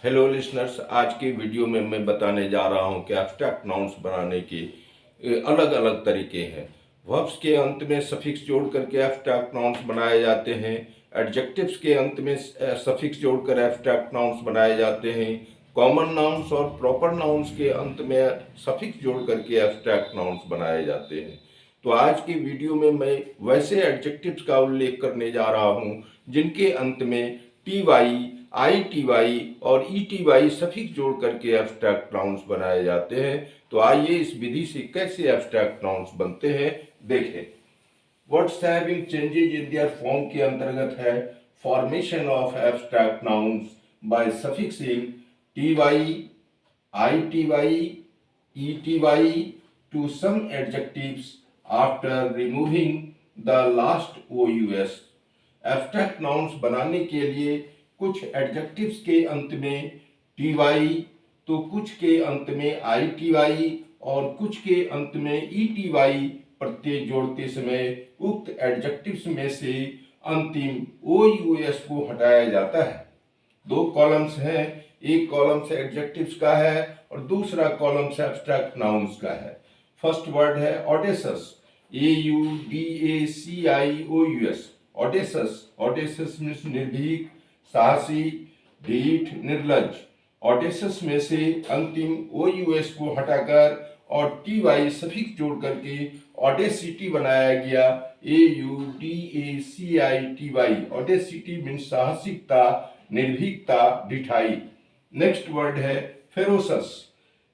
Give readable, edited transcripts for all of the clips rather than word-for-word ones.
Hello listeners, आज की video में मैं बताने जा रहा हूं कि एब्स्ट्रैक्ट नाउन्स बनाने के अलग अलग तरीके हैं। वर्ब्स के अंत में सफिक्स जोड़ करके एब्स्ट्रैक्ट नाउन्स बनाए जाते हैं। एडजेक्टिव्स के अंत में सफिक्स जोड़कर एब्स्ट्रैक्ट नाउन्स बनाए जाते हैं। कॉमन नाउन्स और प्रॉपर नाउन्स के अंत में सफिक्स जोड़ करके एब्स्ट्रैक्ट नाउन्स बनाए जाते हैं। तो आज की वीडियो में मैं वैसे एडजेक्टिव्स का उल्लेख करने जा रहा हूं जिनके अंत में T Y, I T Y और ई टी वाई सफिक्स जोड़ करके एब्स्ट्रैक्ट नाउन्स बनाए जाते हैं। तो आइए इस विधि से कैसे एब्स्ट्रैक्ट नाउन्स बनते हैं देखें। Words having changes in their form के अंतर्गत है formation of abstract nouns by suffixing T Y, I T Y, E T Y to some adjectives after removing the last O U S. Abstract nouns बनाने के लिए कुछ adjectives के अंत में टी वाई, तो कुछ के अंत में आई टी वाई और कुछ के अंत में ई टी वाई प्रत्यय जोड़ते समय उक्त एडजेक्टिव्स में से अंतिम ओ यू एस को हटाया जाता है। दो कॉलम्स हैं, एक कॉलम से एडजेक्टिव्स का है और दूसरा कॉलम से एब्स्ट्रैक्ट नाउन्स का है। फर्स्ट वर्ड है audacious, A U D A C I O U S. Audacious, audacious means निर्भीक, साहसी, ढीठ, निर्लज। ऑडेसस में से अंतिम ओ यू एस को हटाकर और टी वाई सफिक्स जोड़ करके ऑडेसिटी बनाया गया, A U D A C I T Y. Audacity means साहसिकता, निर्भीकता, ढिठाई। नेक्स्ट वर्ड है ferocious,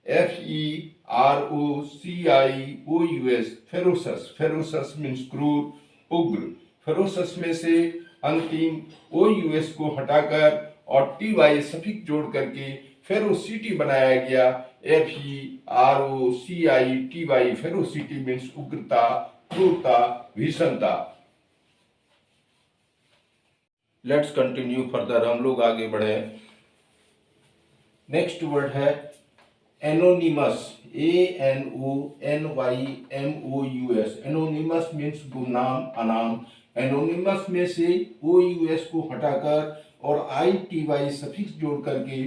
F E R O C I O U S. Ferocious, ferocious means क्रूर, उग्र। फेरोसस में से अंतिम ओ यू एस को हटाकर और टी वाई सफिक्स जोड़ करके फेरोसिटी बनाया गया, F E R O C I T Y. Ferocity means उग्रता, क्रूरता, भीषणता। लेट्स कंटिन्यू फर्दर, हम लोग आगे बढ़े। नेक्स्ट वर्ड है anonymous, A N O N Y M O U S. Anonymous means गुमनाम, अनाम। एनोनिमस में से ओ यू एस को हटाकर और आई टी वाई सफिक्स जोड़ करके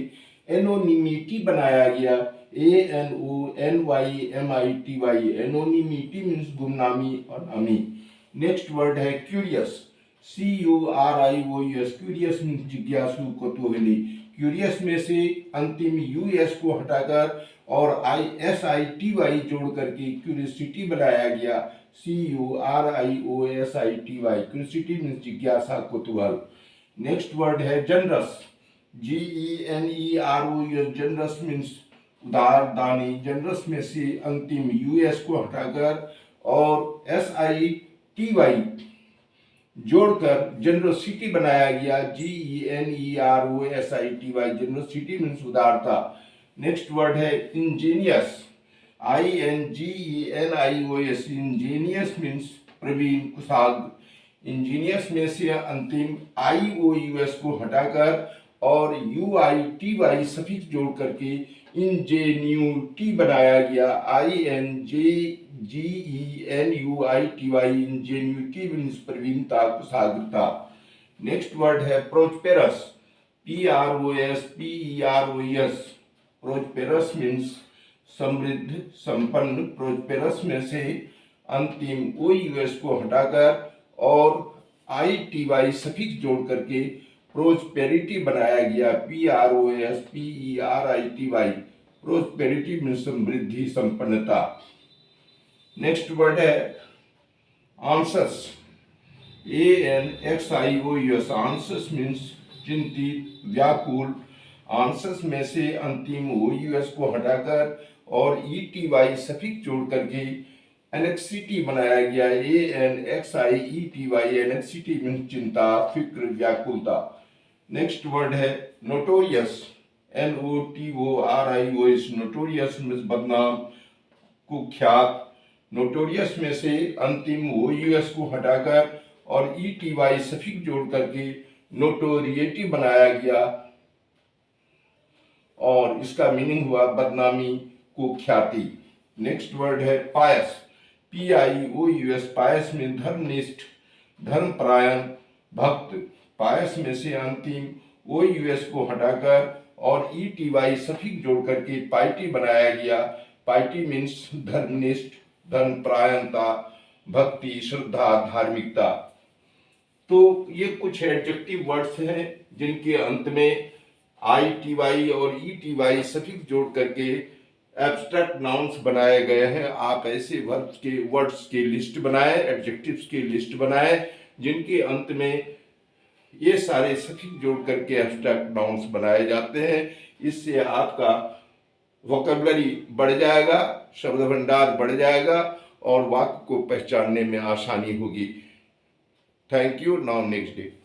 एनोनिमिटी बनाया गया, A N O N Y M I T Y. Anonymity means गुमनामी और नामी। नेक्स्ट वर्ड है curious, C U R I O U S. Curious means जिज्ञासु, कौतूहली। क्यूरियस में से अंतिम यू एस को हटाकर और I S I T Y जोड़ करके क्यूरियोसिटी बनाया गया, C U R I O S I T Y. Curiosity means जिज्ञासा, कौतूहल। नेक्स्ट वर्ड है generous, G E N E R O S. Generous means उदार, दानी। जनरस में से अंतिम यू एस को हटाकर और एस आई टी वाई जोड़कर जनरसिटी बनाया गया, G E N E R O S I T Y. Generosity means उदारता। नेक्स्ट वर्ड है ingenious, I N G E N I O S. Ingenious means प्रवीण, कुशाग्र। इंजीनियस में से अंतिम आई ओ यू एस को हटाकर और U I T Y suffix जोड़ करके इंजेन्यूटी बनाया गया, I N J G E N U I T Y. Ingenuity means प्रवीणता, कुशाग्रता। नेक्स्ट वर्ड है prosperous, P R O S P E R O S. Prosperous means समृद्ध, संपन्न। Prosperous में से अंतिम ओ यू एस को हटाकर और आई टी वाई सफिक्स जोड़ करके प्रोस्पेरिटी बनाया गया, P R O S P E R I T Y. Prosperity means समृद्धि, संपन्नता। नेक्स्ट वर्ड है anxious, A N X I O U S. Anxious means चिंतित, व्याकुल। आंसस में से अंतिम ओ यू एस को हटाकर और ई टी वाई सफिक्स जोड़ करके एनेक्सिटी बनाया गया, A N X I E T Y. Anxiety means चिंता, फिक्र, व्याकुलता। नेक्स्ट वर्ड है notorious, N O T O R I O S. Notorious means बदनाम, कुख्यात। नोटोरियस में से अंतिम ओ यू एस को हटाकर और ई टी वाई सफिक्स जोड़ करके नोटोरिएटी बनाया गया और इसका मीनिंग हुआ बदनामी, कुख्याति। नेक्स्ट वर्ड है pious, P I O U S. Pious में धर्मनिष्ठ, धर्मपरायण, भक्त। पायस में से अंतिम ओ यू एस को हटाकर और ETY सफिक्स जोड़ करके पाइटी बनाया गया। पाइटी मीन्स धर्मनिष्ठ, धर्मपरायणता, भक्ति, श्रद्धा, धार्मिकता। तो ये कुछ एडजेक्टिव वर्ड्स हैं जिनके अंत में ITY और ETY सफिक्स जोड़ करके एब्स्ट्रैक्ट नाउन्स बनाए गए हैं। आप ऐसे वर्ब्स के वर्ड्स के लिस्ट बनाएं, एडजेक्टिव्स की लिस्ट बनाएं जिनके अंत में ये सारे सफिक्स जोड़ करके एब्स्ट्रैक्ट नाउन्स बनाए जाते हैं। इससे आपका वोकैबुलरी बढ़ जाएगा, शब्द भंडार बढ़ जाएगा और वाक्य को पहचानने में आसानी होगी। Thank you. Now next day.